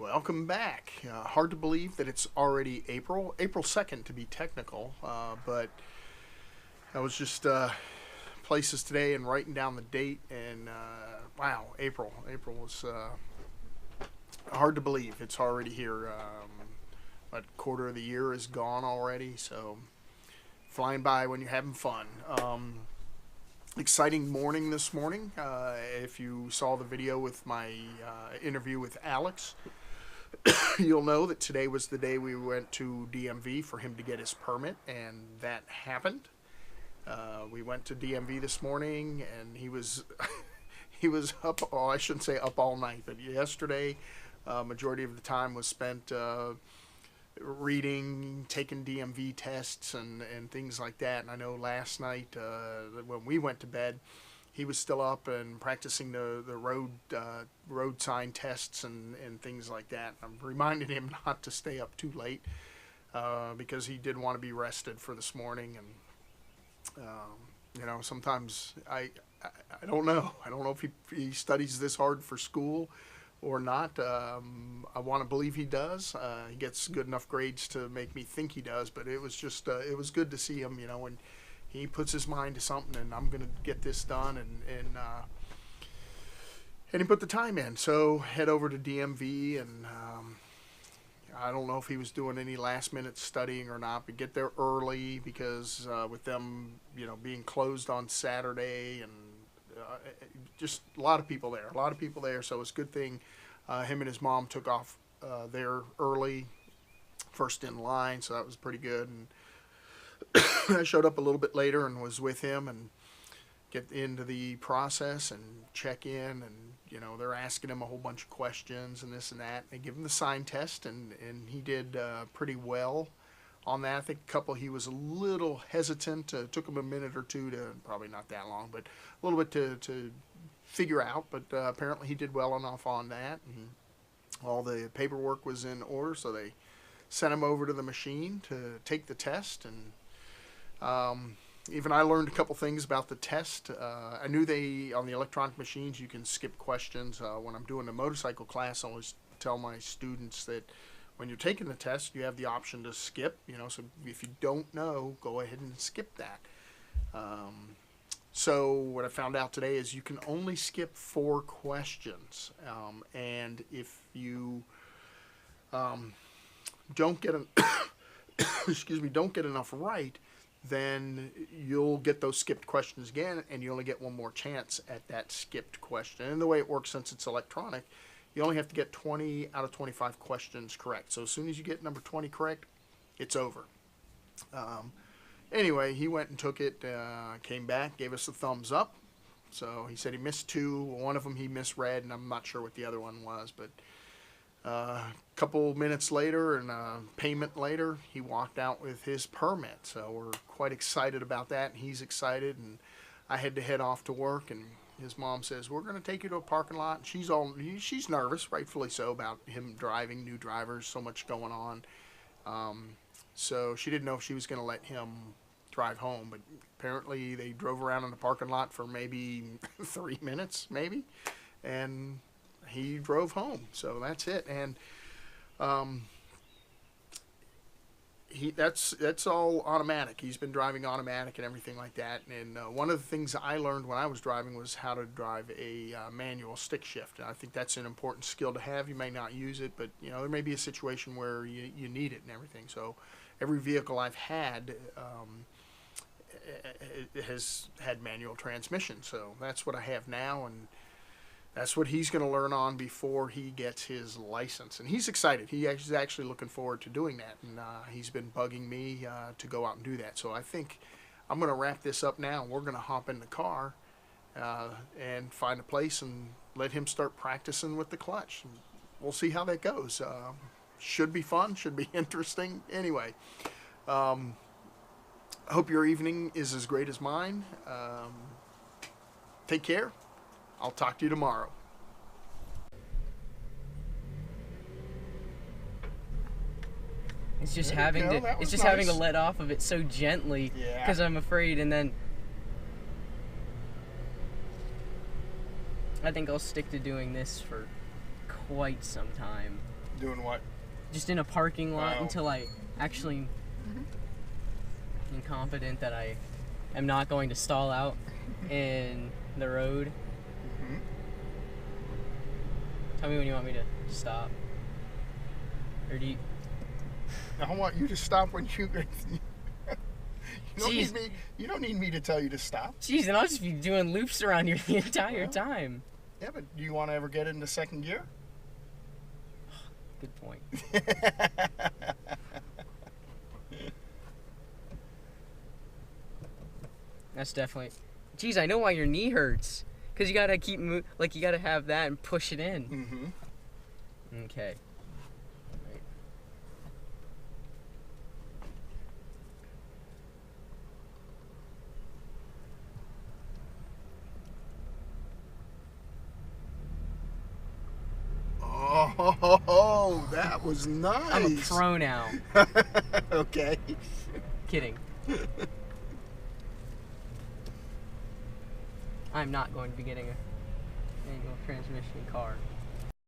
Welcome back. Hard to believe that it's already April 2nd to be technical, but I was just places today and writing down the date, and wow, April was hard to believe. It's already here. But quarter of the year is gone already, so flying by when you're having fun. Exciting morning this morning. If you saw the video with my interview with Alex, you'll know that today was the day we went to DMV for him to get his permit, and that happened. We went to DMV this morning, and he was he was up. Oh, I shouldn't say up all night, but yesterday, majority of the time was spent reading, taking DMV tests, and things like that. And I know last night when we went to bed, he was still up and practicing the road sign tests and things like that. I'm reminding him not to stay up too late because he did want to be rested for this morning. And sometimes I don't know. I don't know if he studies this hard for school or not. I want to believe he does. He gets good enough grades to make me think he does, but it was just it was good to see him, when he puts his mind to something, and I'm going to get this done, and he put the time in. So head over to DMV, and I don't know if he was doing any last minute studying or not, but get there early because with them, being closed on Saturday, and just a lot of people there. So it's a good thing him and his mom took off there early, first in line, so that was pretty good. And I showed up a little bit later and was with him and get into the process and check in, and they're asking him a whole bunch of questions and this and that. They give him the sign test, and he did pretty well on that. I think a couple he was a little hesitant. Took him a minute or two to, probably not that long, but a little bit to figure out, but apparently he did well enough on that, and all the paperwork was in order, so they sent him over to the machine to take the test. And even I learned a couple things about the test. I knew on the electronic machines you can skip questions. When I'm doing a motorcycle class, I always tell my students that when you're taking the test, you have the option to skip, so if you don't know, go ahead and skip that. So what I found out today is you can only skip 4 questions, and if you don't get don't get enough right, then you'll get those skipped questions again, and you only get one more chance at that skipped question. And the way it works, since it's electronic, you only have to get 20 out of 25 questions correct. So as soon as you get number 20 correct, it's over. Anyway, he went and took it, came back, gave us a thumbs up. So he said he missed 2. One of them he misread, and I'm not sure what the other one was. But a couple minutes later and payment later, he walked out with his permit. So we're quite excited about that, and he's excited. And I had to head off to work, and his mom says, we're going to take you to a parking lot. And she's nervous, rightfully so, about him driving, new drivers, so much going on. So she didn't know if she was going to let him drive home, but apparently they drove around in the parking lot for maybe 3 minutes, maybe, and he drove home. So that's it. And that's all automatic. He's been driving automatic and everything like that. And one of the things I learned when I was driving was how to drive a manual stick shift. And I think that's an important skill to have. You may not use it, but there may be a situation where you need it and everything. So every vehicle I've had it has had manual transmission. So that's what I have now, and that's what he's going to learn on before he gets his license. And he's excited. He's actually looking forward to doing that. And he's been bugging me to go out and do that. So I think I'm going to wrap this up now. We're going to hop in the car and find a place and let him start practicing with the clutch. And we'll see how that goes. Should be fun. Should be interesting. Anyway, I hope your evening is as great as mine. Take care. I'll talk to you tomorrow. It's just having to let off of it so gently, because I'm afraid, and then I think I'll stick to doing this for quite some time. Doing what? Just in a parking lot until I actually am confident that I am not going to stall out in the road. Mm-hmm. Tell me when you want me to stop. Or do you... I want you to stop when you... You don't need me to tell you to stop. Jeez, and I'll just be doing loops around you the entire time. Yeah, but do you want to ever get into second gear? Good point. That's definitely... Jeez, I know why your knee hurts. Because you gotta keep... you gotta have that and push it in. Mm-hmm. Okay. Oh, that was nice. I'm a pro now. Okay. Kidding. I'm not going to be getting a manual transmission car.